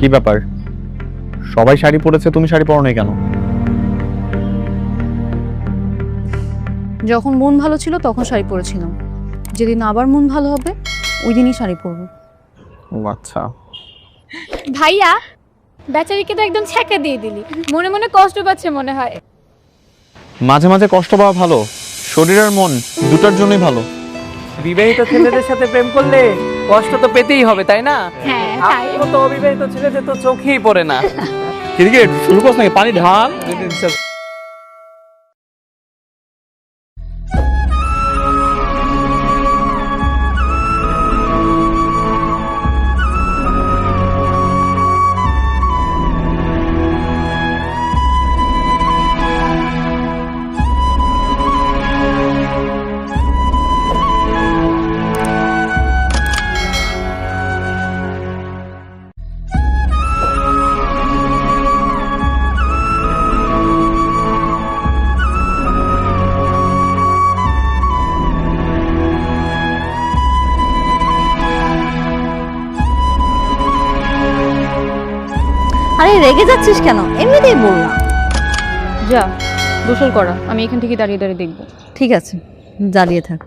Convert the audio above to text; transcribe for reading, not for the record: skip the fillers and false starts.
কি ব্যাপার, সবাই শাড়ি পরেছে, তুমি শাড়ি পরো নাই কেন? যখন মন ভালো ছিল তখন শাড়ি পরেছিলাম, যেদিন আবার মন ভালো হবে ওই দিনই শাড়ি পরবো। ও আচ্ছা। ভাইয়া, বেচারিকে তো একদম ছ্যাঁকা দিয়ে দিলি, মনে মনে কষ্ট পাচ্ছে মনে হয়। মাঝে মাঝে কষ্ট পাওয়া ভালো, শরীর আর মন দুটার জন্যই ভালো। বিবাহিত ছেলেদের সাথে প্রেম করলে কষ্ট তো পেতেই হবে, তাই না? হ্যাঁ, তাই। আমার তো অবিবাহিত ছেলেদের তো চোখেই পড়ে না। ক্রিকেট শুরু করছ নাকি? পানি ঢাল। আরে রেগে যাচ্ছিস কেন? এমনিতেই বললাম। যা গোসল করা, আমি এখান থেকে দাঁড়িয়ে দাঁড়িয়ে দেখবো। ঠিক আছে, জ্বালিয়ে থাক।